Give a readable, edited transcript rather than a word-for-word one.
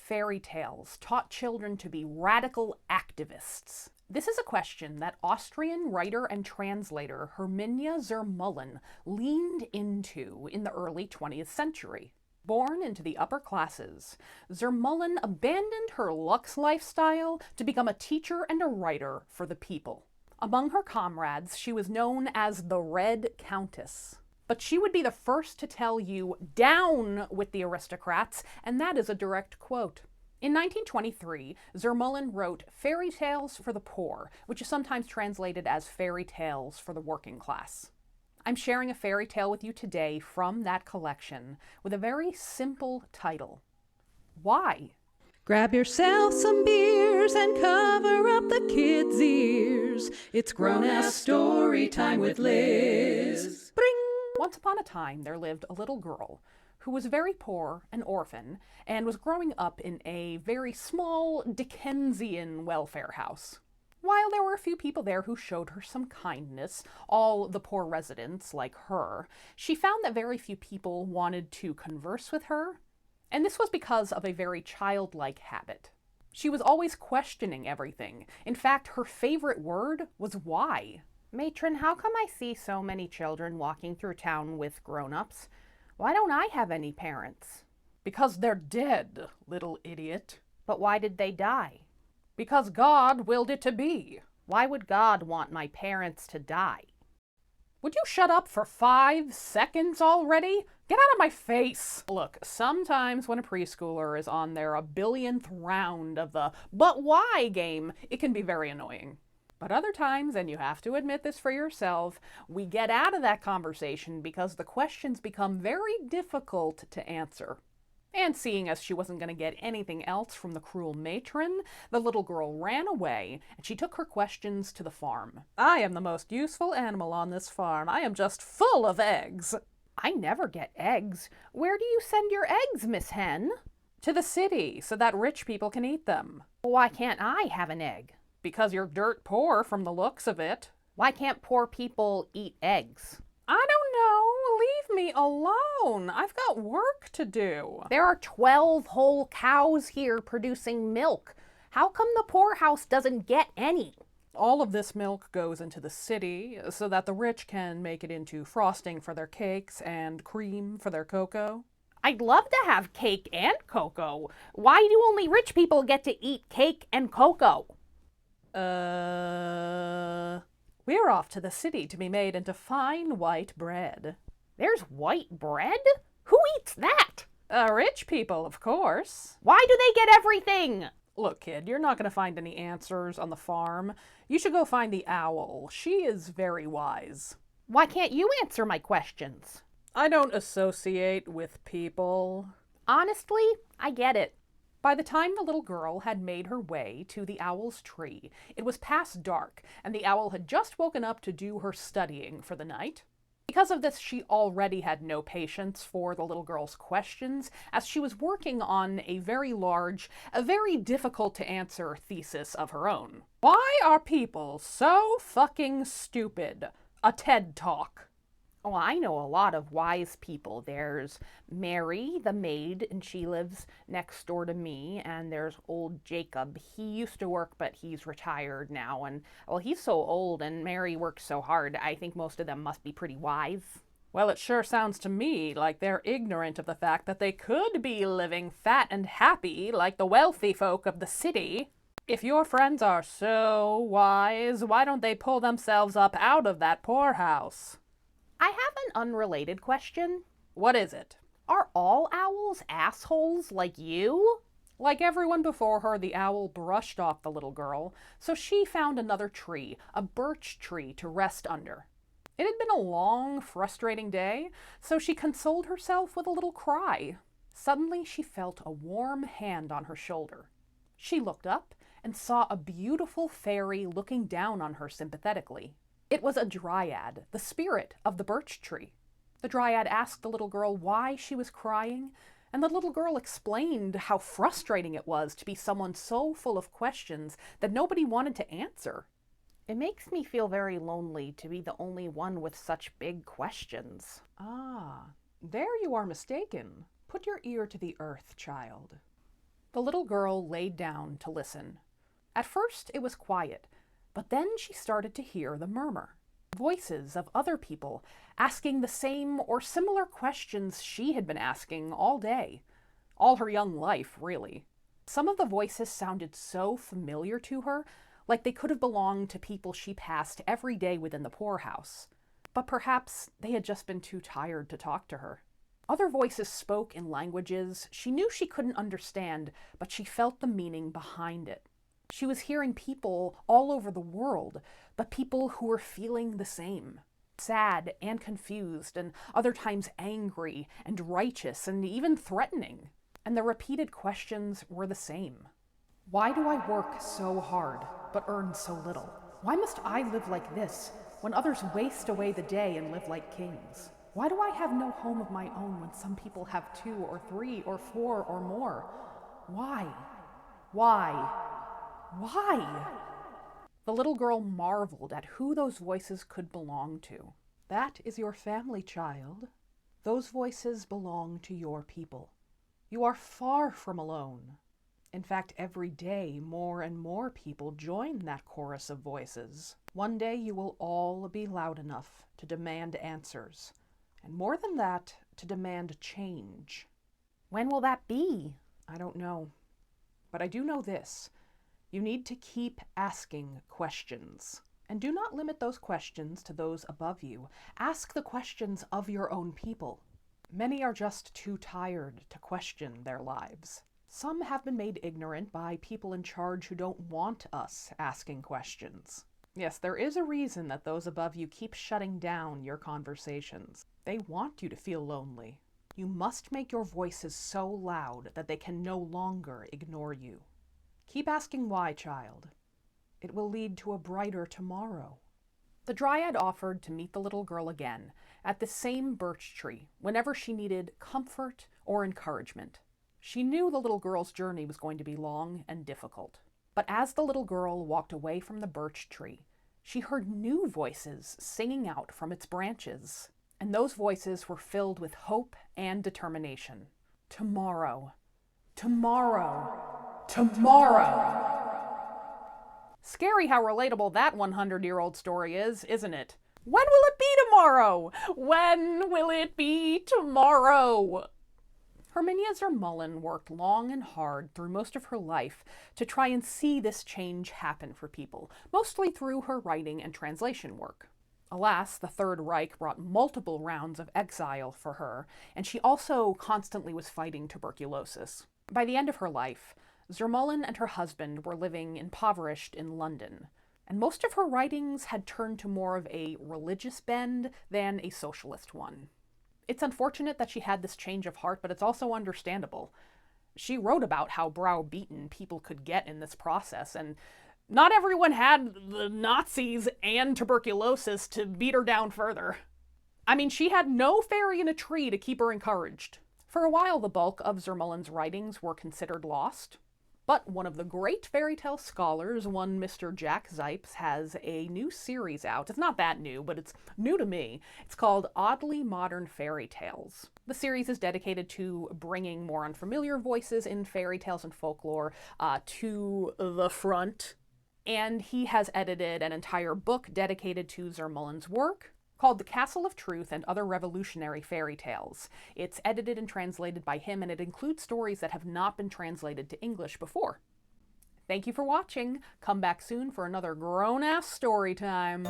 fairy tales taught children to be radical activists? This is a question that Austrian writer and translator Hermynia Zur Mühlen leaned into in the early 20th century. Born into the upper classes, Zur Mühlen abandoned her luxe lifestyle to become a teacher and a writer for the people. Among her comrades, she was known as the Red Countess. But she would be the first to tell you, "Down with the aristocrats," and that is a direct quote. In 1923, Zur Mühlen wrote Fairy Tales for the Poor, which is sometimes translated as Fairy Tales for the Working Class. I'm sharing a fairy tale with you today from that collection with a very simple title. Why? Grab yourself some beers and cover up the kids' ears. It's grown-ass story time with Liz. Bring! Once upon a time, there lived a little girl who was very poor, an orphan, and was growing up in a very small Dickensian welfare house. While there were a few people there who showed her some kindness, all the poor residents like her, she found that very few people wanted to converse with her, and this was because of a very childlike habit. She was always questioning everything. In fact, her favorite word was why. "Matron, how come I see so many children walking through town with grown-ups? Why don't I have any parents?" "Because they're dead, little idiot." "But why did they die?" "Because God willed it to be." "Why would God want my parents to die?" "Would you shut up for 5 seconds already? Get out of my face!" Look, sometimes when a preschooler is on their 1,000,000th round of the "but why" game, it can be very annoying. But other times, and you have to admit this for yourself, we get out of that conversation because the questions become very difficult to answer. And seeing as she wasn't going to get anything else from the cruel matron, the little girl ran away, and she took her questions to the farm. "I am the most useful animal on this farm. I am just full of eggs." "I never get eggs. Where do you send your eggs, Miss Hen?" "To the city, so that rich people can eat them." "Why can't I have an egg?" "Because you're dirt poor from the looks of it." "Why can't poor people eat eggs?" "I don't know. Leave me alone. I've got work to do." "There are 12 whole cows here producing milk. How come the poorhouse doesn't get any?" "All of this milk goes into the city so that the rich can make it into frosting for their cakes and cream for their cocoa." "I'd love to have cake and cocoa. Why do only rich people get to eat cake and cocoa?" We're off to the city to be made into fine white bread." "There's white bread? Who eats that?" Rich people, of course." "Why do they get everything?" "Look, kid, you're not going to find any answers on the farm. You should go find the owl. She is very wise." "Why can't you answer my questions?" "I don't associate with people." "Honestly, I get it." By the time the little girl had made her way to the owl's tree, it was past dark, and the owl had just woken up to do her studying for the night. Because of this, she already had no patience for the little girl's questions, as she was working on a very large, a very difficult to answer thesis of her own. Why are people so fucking stupid? A TED Talk. Oh, I know a lot of wise people. There's Mary, the maid, and she lives next door to me. And there's old Jacob. He used to work, but he's retired now. And, well, he's so old, and Mary works so hard. I think most of them must be pretty wise. Well, it sure sounds to me like they're ignorant of the fact that they could be living fat and happy like the wealthy folk of the city. If your friends are so wise, why don't they pull themselves up out of that poorhouse? I have an unrelated question. What is it? Are all owls assholes like you? Like everyone before her, the owl brushed off the little girl, so she found another tree, a birch tree, to rest under. It had been a long, frustrating day, so she consoled herself with a little cry. Suddenly, she felt a warm hand on her shoulder. She looked up and saw a beautiful fairy looking down on her sympathetically. It was a dryad, the spirit of the birch tree. The dryad asked the little girl why she was crying, and the little girl explained how frustrating it was to be someone so full of questions that nobody wanted to answer. It makes me feel very lonely to be the only one with such big questions. Ah, there you are mistaken. Put your ear to the earth, child. The little girl laid down to listen. At first it was quiet, but then she started to hear the murmur. Voices of other people asking the same or similar questions she had been asking all day. All her young life, really. Some of the voices sounded so familiar to her, like they could have belonged to people she passed every day within the poorhouse. But perhaps they had just been too tired to talk to her. Other voices spoke in languages she knew she couldn't understand, but she felt the meaning behind it. She was hearing people all over the world, but people who were feeling the same. Sad and confused, and other times angry and righteous and even threatening. And the repeated questions were the same. Why do I work so hard, but earn so little? Why must I live like this, when others waste away the day and live like kings? Why do I have no home of my own when some people have 2 or 3 or 4 or more? Why? Why? Why? The little girl marveled at who those voices could belong to. That is your family, child. Those voices belong to your people. You are far from alone. In fact, every day more and more people join that chorus of voices. One day you will all be loud enough to demand answers. And more than that, to demand change. When will that be? I don't know. But I do know this. You need to keep asking questions. And do not limit those questions to those above you. Ask the questions of your own people. Many are just too tired to question their lives. Some have been made ignorant by people in charge who don't want us asking questions. Yes, there is a reason that those above you keep shutting down your conversations. They want you to feel lonely. You must make your voices so loud that they can no longer ignore you. Keep asking why, child. It will lead to a brighter tomorrow. The dryad offered to meet the little girl again at the same birch tree whenever she needed comfort or encouragement. She knew the little girl's journey was going to be long and difficult. But as the little girl walked away from the birch tree, she heard new voices singing out from its branches. And those voices were filled with hope and determination. Tomorrow. Tomorrow. Tomorrow. Scary how relatable that 100-year-old story is, isn't it? When will it be tomorrow? When will it be tomorrow? Hermynia Zur Mühlen worked long and hard through most of her life to try and see this change happen for people, mostly through her writing and translation work. Alas, the Third Reich brought multiple rounds of exile for her, and she also constantly was fighting tuberculosis. By the end of her life, Zur Mühlen and her husband were living impoverished in London, and most of her writings had turned to more of a religious bend than a socialist one. It's unfortunate that she had this change of heart, but it's also understandable. She wrote about how browbeaten people could get in this process, and not everyone had the Nazis and tuberculosis to beat her down further. I mean, she had no fairy in a tree to keep her encouraged. For a while, the bulk of Zur Mühlen's writings were considered lost. But one of the great fairy tale scholars, one Mr. Jack Zipes, has a new series out. It's not that new, but it's new to me. It's called Oddly Modern Fairy Tales. The series is dedicated to bringing more unfamiliar voices in fairy tales and folklore to the front. And he has edited an entire book dedicated to Zur Mühlen's work, called The Castle of Truth and Other Revolutionary Fairy Tales. It's edited and translated by him, and it includes stories that have not been translated to English before. Thank you for watching. Come back soon for another grown-ass story time.